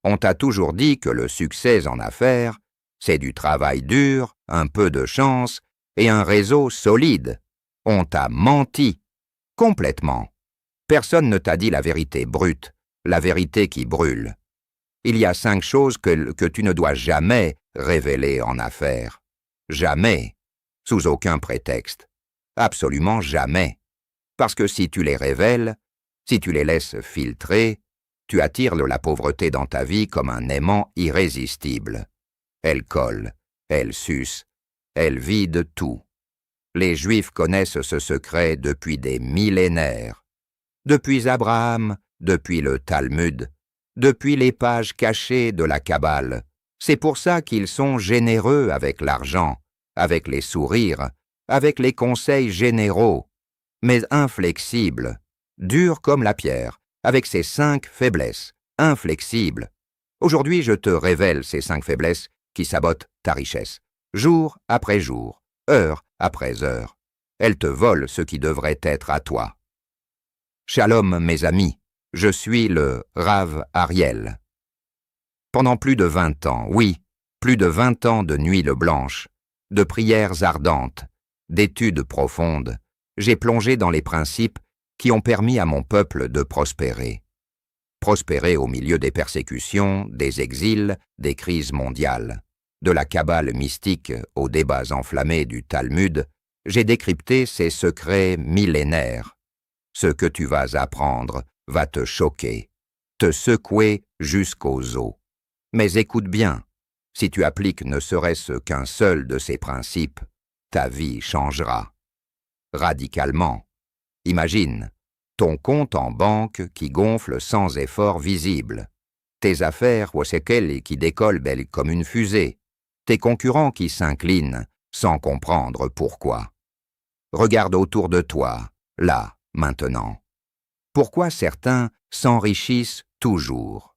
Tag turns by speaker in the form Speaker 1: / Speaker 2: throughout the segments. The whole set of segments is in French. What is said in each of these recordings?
Speaker 1: On t'a toujours dit que le succès en affaires, c'est du travail dur, un peu de chance et un réseau solide. On t'a menti. Complètement. Personne ne t'a dit la vérité brute, la vérité qui brûle. Il y a 5 choses que tu ne dois jamais révéler en affaires. Jamais. Sous aucun prétexte. Absolument jamais. Parce que si tu les révèles, si tu les laisses filtrer, tu attires la pauvreté dans ta vie comme un aimant irrésistible. Elle colle, elle suce, elle vide tout. Les Juifs connaissent ce secret depuis des millénaires. Depuis Abraham, depuis le Talmud, depuis les pages cachées de la Kabbale. C'est pour ça qu'ils sont généreux avec l'argent, avec les sourires, avec les conseils généraux, mais inflexibles, durs comme la pierre, avec ses 5 faiblesses, inflexibles. Aujourd'hui, je te révèle ces 5 faiblesses qui sabotent ta richesse, jour après jour, heure après heure. Elles te volent ce qui devrait être à toi. Shalom, mes amis, je suis le Rav Ariel. Pendant plus de 20 ans, oui, plus de 20 ans de nuits blanches, de prières ardentes, d'études profondes, j'ai plongé dans les principes qui ont permis à mon peuple de prospérer. Prospérer au milieu des persécutions, des exils, des crises mondiales. De la Kabbale mystique aux débats enflammés du Talmud, j'ai décrypté ces secrets millénaires. Ce que tu vas apprendre va te choquer, te secouer jusqu'aux os. Mais écoute bien, si tu appliques ne serait-ce qu'un seul de ces principes, ta vie changera. Radicalement. Imagine, ton compte en banque qui gonfle sans effort visible, tes affaires qui décollent belles comme une fusée, tes concurrents qui s'inclinent sans comprendre pourquoi. Regarde autour de toi, là, maintenant. Pourquoi certains s'enrichissent toujours,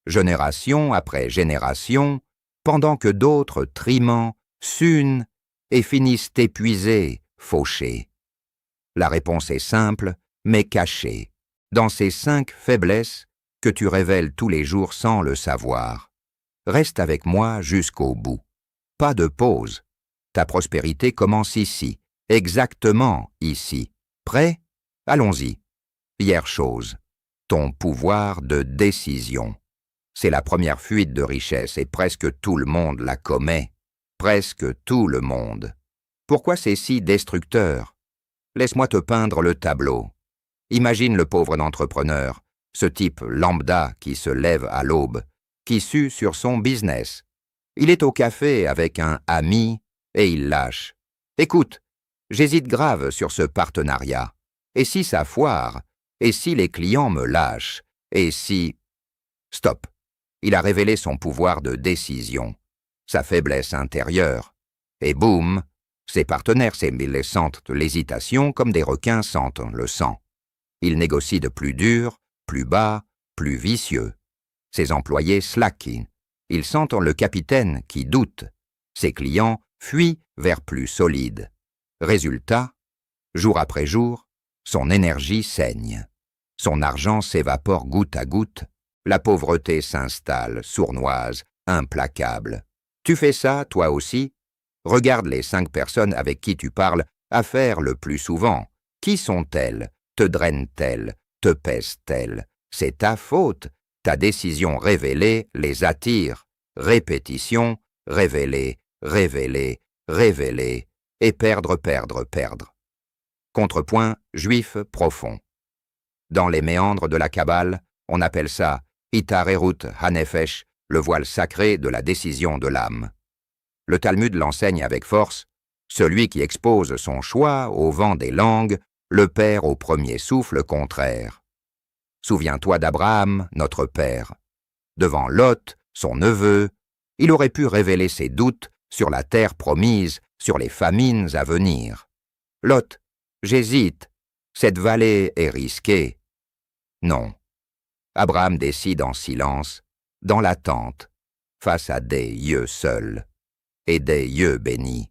Speaker 1: génération après génération, pendant que d'autres triment, s'unent et finissent épuisés, fauchés? La réponse est simple, mais cachée, dans ces 5 faiblesses que tu révèles tous les jours sans le savoir. Reste avec moi jusqu'au bout. Pas de pause. Ta prospérité commence ici, exactement ici. Prêt? Allons-y. Première chose, ton pouvoir de décision. C'est la première fuite de richesse et presque tout le monde la commet. Presque tout le monde. Pourquoi c'est si destructeur? Laisse-moi te peindre le tableau. Imagine le pauvre entrepreneur, ce type lambda qui se lève à l'aube, qui sue sur son business. Il est au café avec un ami et il lâche. Écoute, j'hésite grave sur ce partenariat. Et si ça foire? Et si les clients me lâchent? Et si... Stop. Il a révélé son pouvoir de décision, sa faiblesse intérieure. Et boum, ses partenaires sentent l'hésitation comme des requins sentent le sang. Il négocie de plus dur, plus bas, plus vicieux. Ses employés slackent. Ils sentent le capitaine qui doute. Ses clients fuient vers plus solide. Résultat, jour après jour, son énergie saigne. Son argent s'évapore goutte à goutte. La pauvreté s'installe, sournoise, implacable. Tu fais ça, toi aussi? Regarde les 5 personnes avec qui tu parles affaires le plus souvent. Qui sont-elles? Te drainent-elles? Te pèsent-elles? C'est ta faute. Ta décision révélée les attire. Répétition, révéler, révéler, révéler, et perdre, perdre, perdre. Contrepoint juif profond. Dans les méandres de la Kabbale, on appelle ça Itarerut Hanefesh, le voile sacré de la décision de l'âme. Le Talmud l'enseigne avec force, celui qui expose son choix au vent des langues le perd au premier souffle contraire. Souviens-toi d'Abraham, notre père. Devant Lot, son neveu, il aurait pu révéler ses doutes sur la terre promise, sur les famines à venir. Lot, j'hésite, cette vallée est risquée. Non. Abraham décide en silence, dans l'attente, face à des yeux seuls et des yeux bénis.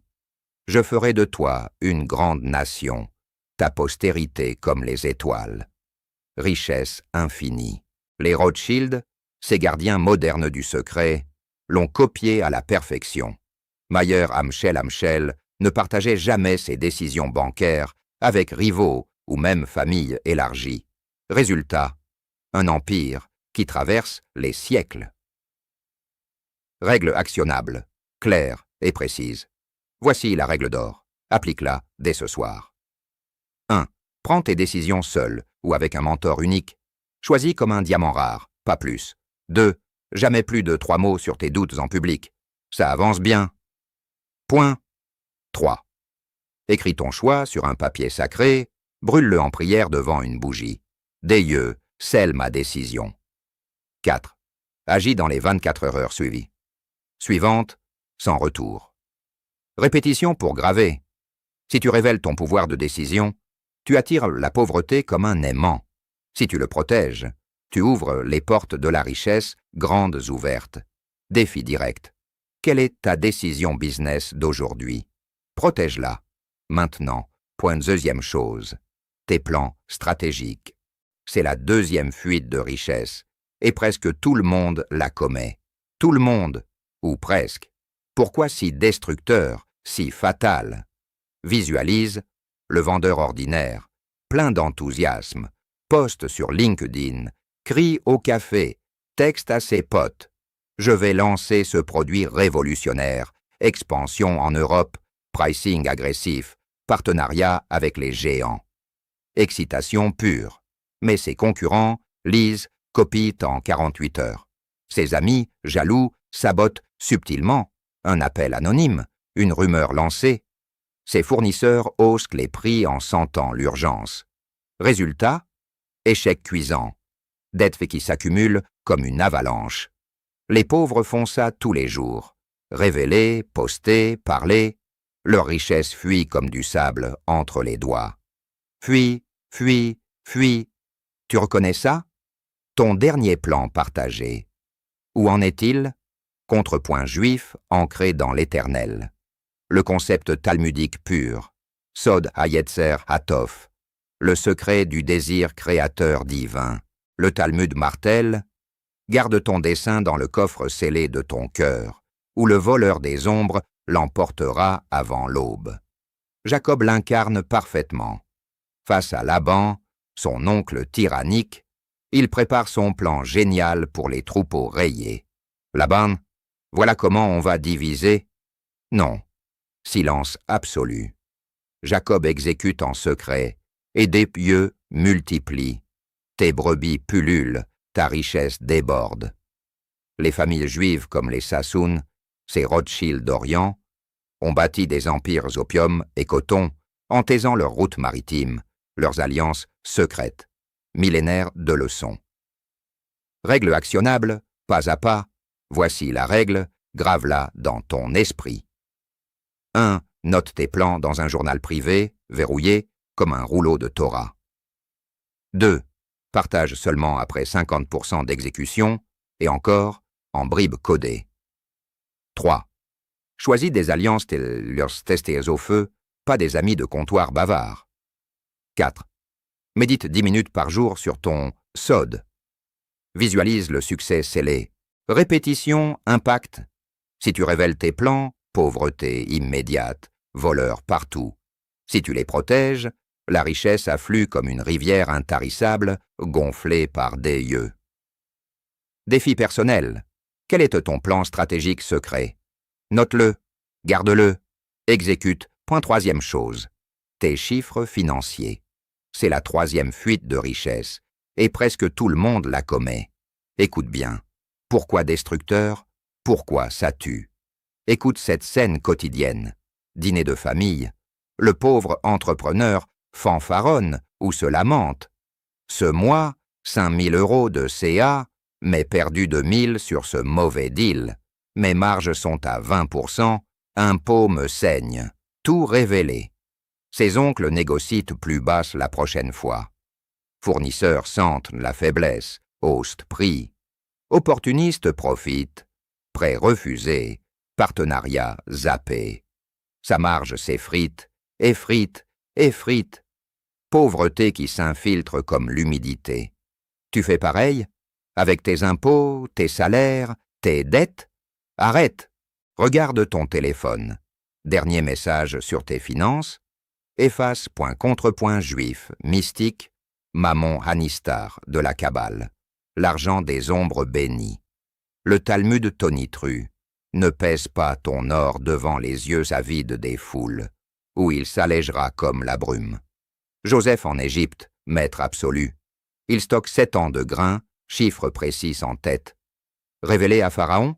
Speaker 1: Je ferai de toi une grande nation, ta postérité comme les étoiles. Richesse infinie. Les Rothschild, Ces gardiens modernes du secret l'ont copié à la perfection. Mayer Amschel ne partageait jamais ses décisions bancaires avec rivaux ou même familles élargies. Résultat, un empire qui traverse les siècles. Règle actionnable, claire et précise. Voici la règle d'or. Applique-la dès ce soir. 1. Prends tes décisions seul ou avec un mentor unique. Choisis comme un diamant rare, pas plus. 2. Jamais plus de 3 mots sur tes doutes en public. Ça avance bien. Point. 3. Écris ton choix sur un papier sacré, brûle-le en prière devant une bougie. Des yeux, scelle ma décision. 4. Agis dans les 24 heures suivies. Suivante, sans retour. Répétition pour graver. Si tu révèles ton pouvoir de décision, tu attires la pauvreté comme un aimant. Si tu le protèges, tu ouvres les portes de la richesse grandes ouvertes. Défi direct. Quelle est ta décision business d'aujourd'hui? Protège-la. Maintenant, point deuxième chose. Tes plans stratégiques. C'est la deuxième fuite de richesse, et presque tout le monde la commet. Tout le monde, ou presque. Pourquoi si destructeur, si fatal? Visualise le vendeur ordinaire, plein d'enthousiasme, poste sur LinkedIn, crie au café, texte à ses potes. Je vais lancer ce produit révolutionnaire, expansion en Europe, pricing agressif, partenariat avec les géants. Excitation pure, mais ses concurrents lisent, copient en 48 heures. Ses amis, jaloux, sabotent subtilement, un appel anonyme, une rumeur lancée. Ses fournisseurs haussent les prix en sentant l'urgence. Résultat, échec cuisant, dettes qui s'accumulent comme une avalanche. Les pauvres font ça tous les jours. Révéler, poster, parler, leur richesse fuit comme du sable entre les doigts. Fuis, fuis, fuis. Tu reconnais ça? Ton dernier plan partagé. Où en est-il? Contrepoint juif ancré dans l'éternel. Le concept talmudique pur. Sod Hayetzer Hatov. Le secret du désir créateur divin. Le Talmud martèle. Garde ton dessein dans le coffre scellé de ton cœur, où le voleur des ombres l'emportera avant l'aube. Jacob l'incarne parfaitement. Face à Laban, son oncle tyrannique, il prépare son plan génial pour les troupeaux rayés. Laban, voilà comment on va diviser? Non. Silence absolu. Jacob exécute en secret, et des pieux multiplient. Tes brebis pullulent, ta richesse déborde. Les familles juives comme les Sassoon, ces Rothschild d'Orient, ont bâti des empires opium et coton en taisant leurs routes maritimes, leurs alliances secrètes, millénaires de leçons. Règle actionnable, pas à pas, voici la règle, grave-la dans ton esprit. 1. Note tes plans dans un journal privé, verrouillé, comme un rouleau de Torah. 2. Partage seulement après 50% d'exécution, et encore, en bribes codées. 3. Choisis des alliances leur testées au feu, pas des amis de comptoir bavards. 4. Médite 10 minutes par jour sur ton SOD. Visualise le succès scellé. Répétition, impact. Si tu révèles tes plans, pauvreté immédiate, voleurs partout. Si tu les protèges, la richesse afflue comme une rivière intarissable, gonflée par des yeux. Défi personnel. Quel est ton plan stratégique secret? Note-le, garde-le, exécute. Point troisième chose. Tes chiffres financiers. C'est la troisième fuite de richesse, et presque tout le monde la commet. Écoute bien. Pourquoi destructeur? Pourquoi ça tue? Écoute cette scène quotidienne. Dîner de famille. Le pauvre entrepreneur fanfaronne ou se lamente. Ce mois, 5 000 € de CA, mais perdu de 1000 sur ce mauvais deal. Mes marges sont à 20%, impôts me saignent. Tout révélé. Ses oncles négocient plus basse la prochaine fois. Fournisseurs sentent la faiblesse, haussent prix. Opportunistes profitent. Prêt refusé, partenariat zappé. Sa marge s'effrite, effrite, effrite. Pauvreté qui s'infiltre comme l'humidité. Tu fais pareil? Avec tes impôts, tes salaires, tes dettes? Arrête! Regarde ton téléphone. Dernier message sur tes finances. Efface juif, mystique, Mammon Hanistar de la Kabbale. L'argent des ombres bénies. Le Talmud tonitru. Ne pèse pas ton or devant les yeux avides des foules, où il s'allégera comme la brume. Joseph en Égypte, maître absolu. Il stocke 7 ans de grains, chiffre précis en tête. Révélé à Pharaon?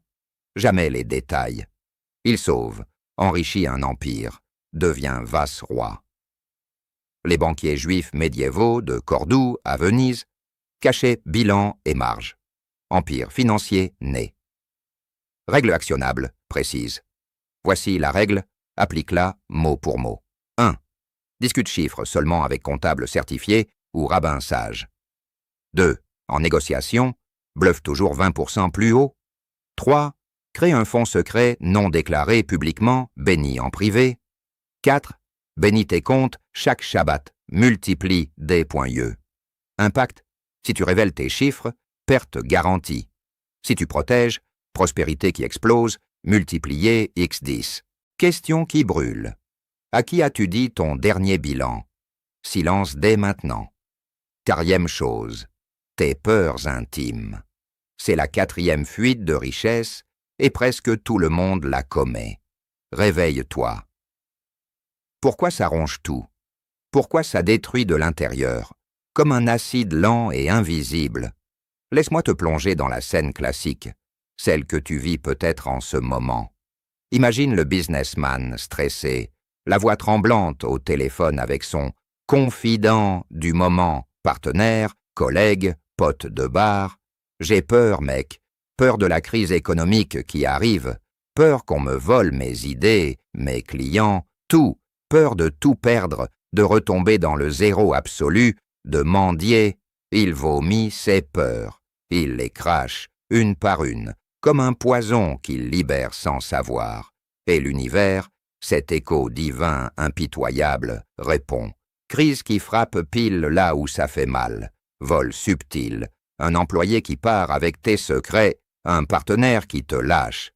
Speaker 1: Jamais les détails. Il sauve, enrichit un empire, devient vasse-roi. Les banquiers juifs médiévaux de Cordoue à Venise cachaient bilan et marge. Empire financier né. Règle actionnable, précise. Voici la règle, applique-la mot pour mot. 1. Discute chiffres seulement avec comptable certifié ou rabbin sage. 2. En négociation, bluffe toujours 20% plus haut. 3. Crée un fonds secret non déclaré publiquement, béni en privé. 4. Bénis tes comptes chaque Shabbat, multiplie des points. Impact, si tu révèles tes chiffres, perte garantie. Si tu protèges, prospérité qui explose, multiplié x10. Question qui brûle. À qui as-tu dit ton dernier bilan? Silence dès maintenant. 4e chose. Tes peurs intimes. C'est la 4e fuite de richesse et presque tout le monde la commet. Réveille-toi. Pourquoi ça ronge tout? Pourquoi ça détruit de l'intérieur, comme un acide lent et invisible? Laisse-moi te plonger dans la scène classique, celle que tu vis peut-être en ce moment. Imagine le businessman stressé, la voix tremblante au téléphone avec son confident du moment, partenaire, collègue, pote de bar. J'ai peur, mec, peur de la crise économique qui arrive, peur qu'on me vole mes idées, mes clients, tout, peur de tout perdre, de retomber dans le zéro absolu, de mendier. Il vomit ses peurs, il les crache, une par une, comme un poison qu'il libère sans savoir. Et l'univers, cet écho divin impitoyable, répond. Crise qui frappe pile là où ça fait mal. Vol subtil, un employé qui part avec tes secrets, un partenaire qui te lâche.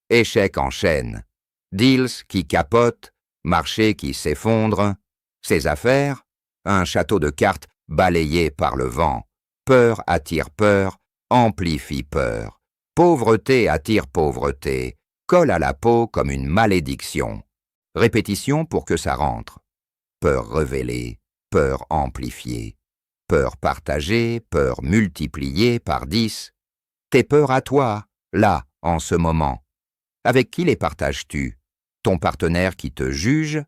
Speaker 1: Échec en chaîne. Deals qui capotent, marché qui s'effondre. Ses affaires, un château de cartes balayé par le vent. Peur attire peur, amplifie peur. Pauvreté attire pauvreté, colle à la peau comme une malédiction. Répétition pour que ça rentre. Peur révélée, peur amplifiée. Peur partagée, peur multipliée par 10. Tes peurs à toi, là, en ce moment. Avec qui les partages-tu? Ton partenaire qui te juge?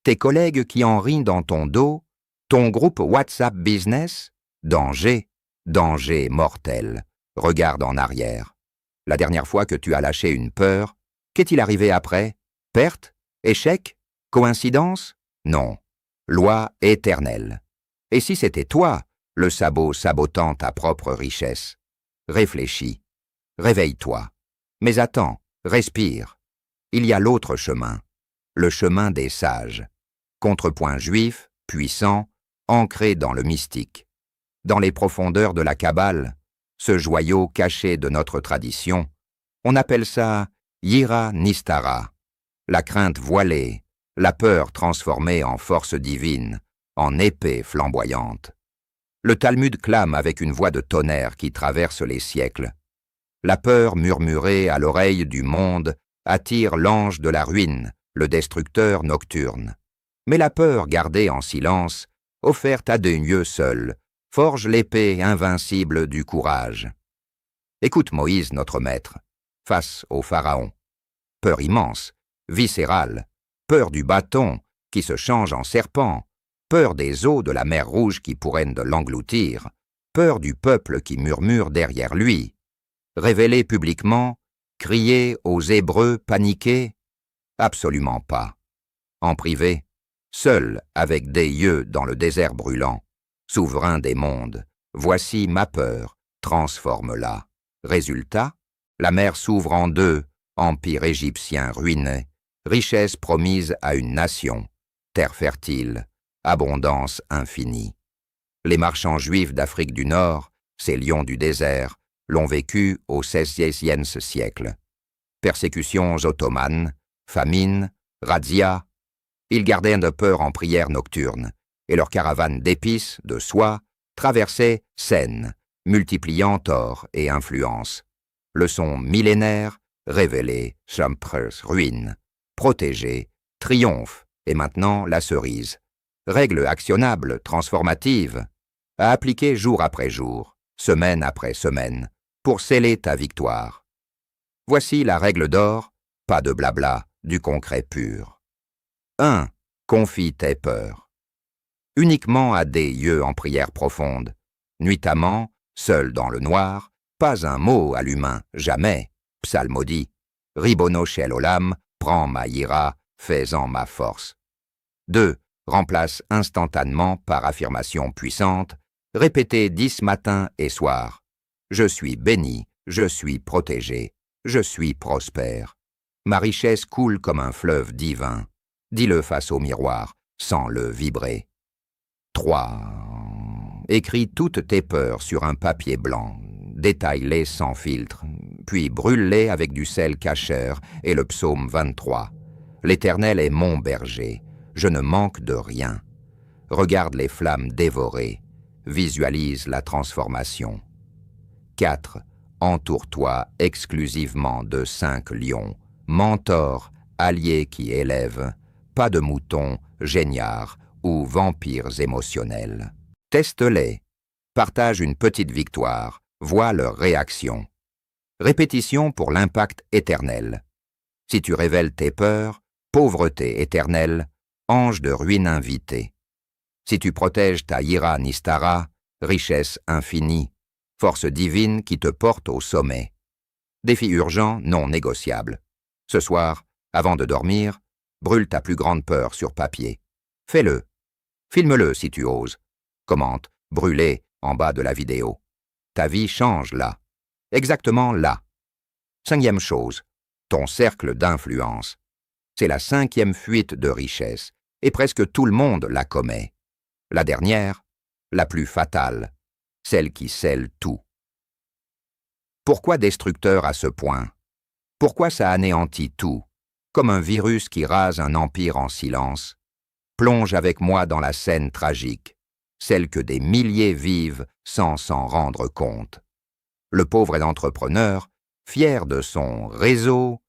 Speaker 1: Tes collègues qui en rient dans ton dos? Ton groupe WhatsApp Business? Danger, danger mortel. Regarde en arrière. La dernière fois que tu as lâché une peur, qu'est-il arrivé après? Perte? Échec? Coïncidence? Non. Loi éternelle. Et si c'était toi, le sabot sabotant ta propre richesse? Réfléchis. Réveille-toi. Mais attends, respire. Il y a l'autre chemin. Le chemin des sages. Contrepoint juif, puissant, ancré dans le mystique. Dans les profondeurs de la Kabbale, ce joyau caché de notre tradition, on appelle ça Yira Nistara, la crainte voilée, la peur transformée en force divine, en épée flamboyante. Le Talmud clame avec une voix de tonnerre qui traverse les siècles. La peur murmurée à l'oreille du monde attire l'ange de la ruine, le destructeur nocturne. Mais la peur gardée en silence, offerte à Dieu seul, forge l'épée invincible du courage. Écoute Moïse, notre maître, face au Pharaon. Peur immense, viscérale, peur du bâton qui se change en serpent, peur des eaux de la mer Rouge qui pourraient l'engloutir, peur du peuple qui murmure derrière lui. Révéler publiquement, crier aux Hébreux paniqués? Absolument pas. En privé, seul avec des yeux dans le désert brûlant, souverain des mondes, voici ma peur, transforme-la. Résultat, la mer s'ouvre en deux, empire égyptien ruiné, richesse promise à une nation, terre fertile, abondance infinie. Les marchands juifs d'Afrique du Nord, ces lions du désert, l'ont vécu au XVIe siècle. Persécutions ottomanes, famine, razzias. Ils gardaient de peur en prière nocturne, et leurs caravanes d'épices, de soie, traversaient Seine, multipliant or et influence. Leçon millénaire, révélée, Champres ruine, protégée, triomphe, et maintenant la cerise. Règle actionnable, transformative, à appliquer jour après jour, semaine après semaine, pour sceller ta victoire. Voici la règle d'or, pas de blabla, du concret pur. 1. Confie tes peurs. Uniquement à des yeux en prière profonde, nuitamment, seul dans le noir, pas un mot à l'humain, jamais, psalmodie. Ribono shel olam, prends ma ira, fais-en ma force. 2. Remplace instantanément par affirmation puissante, répétée 10 matins et soirs. Je suis béni, je suis protégé, je suis prospère. Ma richesse coule comme un fleuve divin. Dis-le face au miroir, sans le vibrer. 3. Écris toutes tes peurs sur un papier blanc, détaille-les sans filtre, puis brûle-les avec du sel cacheur et le psaume 23. L'Éternel est mon berger, je ne manque de rien. Regarde les flammes dévorées, visualise la transformation. 4. Entoure-toi exclusivement de 5 lions, mentors, alliés qui élèvent, pas de moutons, géniards ou vampires émotionnels. Teste-les, partage une petite victoire, vois leur réaction. Répétition pour l'impact éternel. Si tu révèles tes peurs, pauvreté éternelle, ange de ruine invité. Si tu protèges ta ira nistara, richesse infinie, force divine qui te porte au sommet. Défi urgent non négociable. Ce soir, avant de dormir, brûle ta plus grande peur sur papier. Fais-le. Filme-le si tu oses. Commente, brûlez en bas de la vidéo. Ta vie change là. Exactement là. 5e chose, ton cercle d'influence. C'est la 5e fuite de richesse, et presque tout le monde la commet. La dernière, la plus fatale, celle qui scelle tout. Pourquoi destructeur à ce point? Pourquoi ça anéantit tout, comme un virus qui rase un empire en silence? Plonge avec moi dans la scène tragique, celle que des milliers vivent sans s'en rendre compte. Le pauvre entrepreneur, fier de son réseau,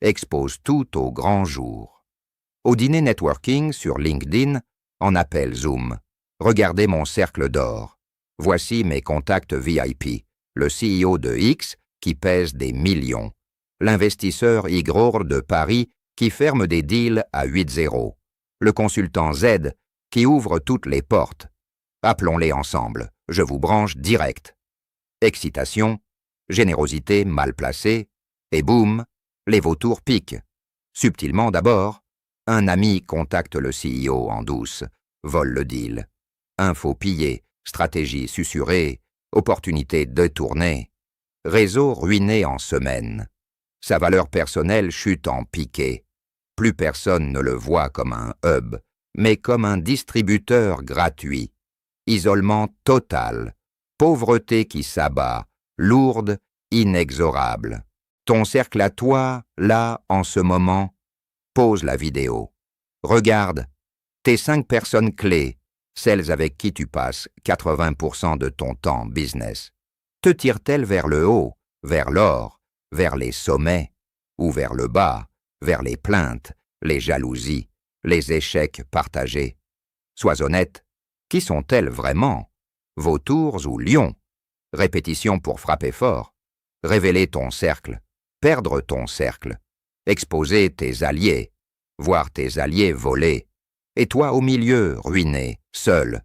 Speaker 1: expose tout au grand jour. Au dîner networking sur LinkedIn, en appel Zoom, regardez mon cercle d'or. Voici mes contacts VIP, le CEO de X qui pèse des millions, l'investisseur Igor de Paris qui ferme des deals à 8-0, le consultant Z qui ouvre toutes les portes. Appelons-les ensemble, je vous branche direct. Excitation, générosité mal placée, et boum, les vautours piquent. Subtilement d'abord, un ami contacte le CEO en douce, vole le deal. Info pillée, stratégie susurrée, opportunité détournée. Réseau ruiné en semaines. Sa valeur personnelle chute en piqué. Plus personne ne le voit comme un hub, mais comme un distributeur gratuit. Isolement total, pauvreté qui s'abat, lourde, inexorable. Ton cercle à toi, là, en ce moment, pose la vidéo. Regarde, tes 5 personnes clés, celles avec qui tu passes 80% de ton temps business, te tirent-elles vers le haut, vers l'or, vers les sommets, ou vers le bas, vers les plaintes, les jalousies, les échecs partagés? Sois honnête, qui sont-elles vraiment? Vautours ou lions? Répétition pour frapper fort. Révéler ton cercle, perdre ton cercle, exposer tes alliés, voir tes alliés voler, et toi au milieu, ruiné, seul.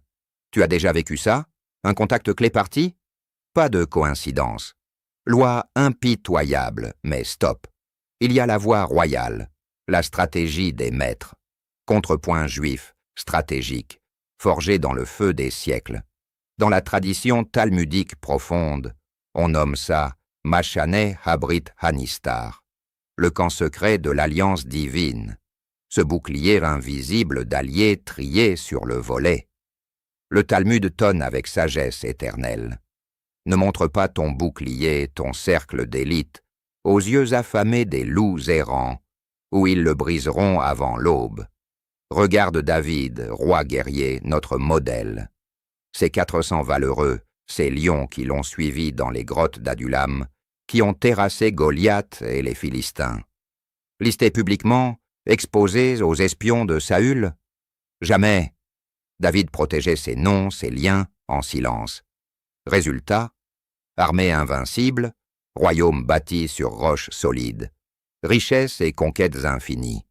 Speaker 1: Tu as déjà vécu ça? Un contact clé parti? Pas de coïncidence. Loi impitoyable, mais stop. Il y a la voie royale, la stratégie des maîtres. Contrepoint juif, stratégique, forgé dans le feu des siècles. Dans la tradition talmudique profonde, on nomme ça Machane Habrit Hanistar, le camp secret de l'alliance divine, ce bouclier invisible d'alliés triés sur le volet. Le Talmud tonne avec sagesse éternelle. Ne montre pas ton bouclier, ton cercle d'élite, aux yeux affamés des loups errants, où ils le briseront avant l'aube. Regarde David, roi guerrier, notre modèle. Ces 400 valeureux, ces lions qui l'ont suivi dans les grottes d'Adulam, qui ont terrassé Goliath et les Philistins. Listés publiquement, exposés aux espions de Saül? Jamais. David protégeait ses noms, ses liens, en silence. Résultat, armée invincible, royaume bâti sur roches solides, richesses et conquêtes infinies.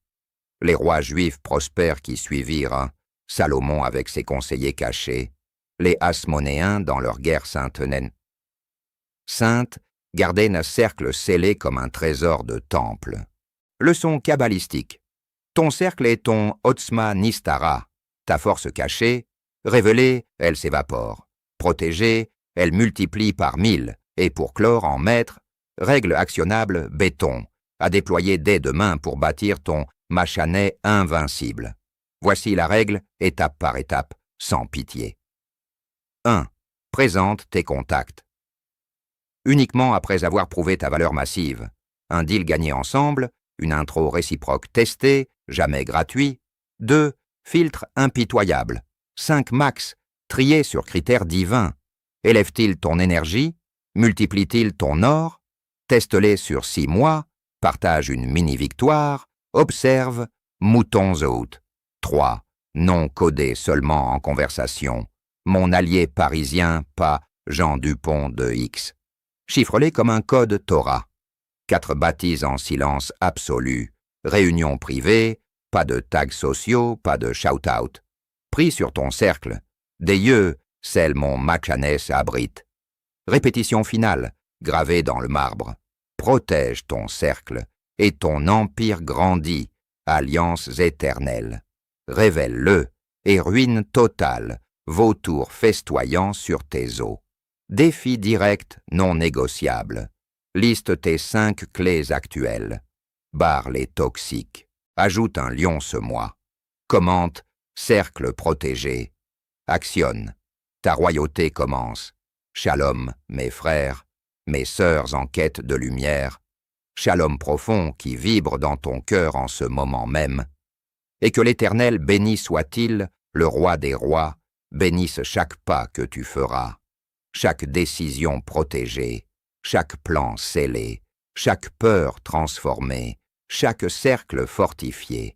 Speaker 1: Les rois juifs prospères qui suivirent, Salomon avec ses conseillers cachés, les Hasmonéens dans leur guerre sainte gardaient un cercle scellé comme un trésor de temple. Leçon kabbalistique. Ton cercle est ton Otzma Nistara. Ta force cachée, révélée, elle s'évapore. Protégée, elle multiplie par 1000. Et pour clore en maître, règle actionnable béton, à déployer dès demain pour bâtir ton machanet invincible. Voici la règle, étape par étape, sans pitié. 1. Présente tes contacts. Uniquement après avoir prouvé ta valeur massive. Un deal gagné ensemble, une intro réciproque testée, jamais gratuit. 2. Filtre impitoyable. 5 max, trié sur critères divins. Élève-t-il ton énergie? Multiplie-t-il ton or? Teste-les sur 6 mois. Partage une mini-victoire. Observe, moutons hôtes. 3. Non codé seulement en conversation. Mon allié parisien, pas Jean Dupont de X. Chiffre-les comme un code Torah. 4 baptises en silence absolu. Réunions privées, pas de tags sociaux, pas de shout-out. Pris sur ton cercle. Des yeux, celle mon Machanes abrite. Répétition finale, gravée dans le marbre. Protège ton cercle, et ton empire grandit, alliances éternelles. Révèle-le, et ruine totale, vautour festoyant sur tes os. Défi direct non négociable. Liste tes 5 clés actuelles. Barre les toxiques. Ajoute un lion ce mois. Commente, cercle protégé. Actionne. Ta royauté commence. Shalom, mes frères, mes sœurs en quête de lumière. Shalom profond qui vibre dans ton cœur en ce moment même. Et que l'Éternel béni soit-il, le roi des rois, bénisse chaque pas que tu feras. Chaque décision protégée, chaque plan scellé, chaque peur transformée, chaque cercle fortifié.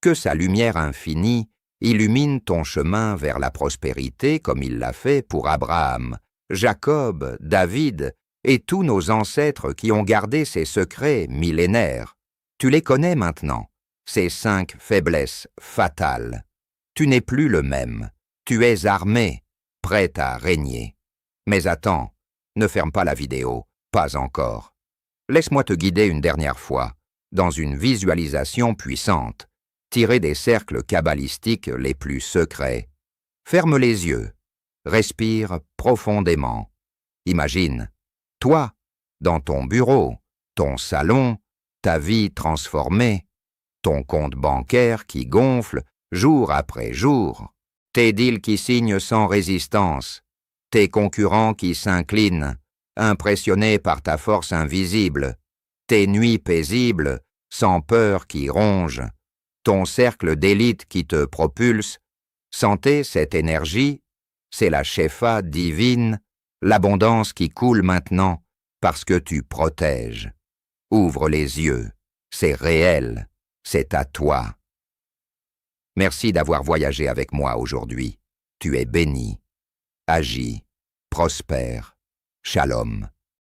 Speaker 1: Que sa lumière infinie illumine ton chemin vers la prospérité comme il l'a fait pour Abraham, Jacob, David et tous nos ancêtres qui ont gardé ces secrets millénaires. Tu les connais maintenant, ces 5 faiblesses fatales. Tu n'es plus le même, tu es armé, prêt à régner. Mais attends, ne ferme pas la vidéo, pas encore. Laisse-moi te guider une dernière fois, dans une visualisation puissante, tirée des cercles kabbalistiques les plus secrets. Ferme les yeux, respire profondément. Imagine, toi, dans ton bureau, ton salon, ta vie transformée, ton compte bancaire qui gonfle jour après jour, tes deals qui signent sans résistance, tes concurrents qui s'inclinent, impressionnés par ta force invisible, tes nuits paisibles, sans peur qui rongent, ton cercle d'élite qui te propulse. Sentez cette énergie, c'est la Shefa divine, l'abondance qui coule maintenant parce que tu protèges. Ouvre les yeux, c'est réel, c'est à toi. Merci d'avoir voyagé avec moi aujourd'hui. Tu es béni. Agis, prospère. Shalom.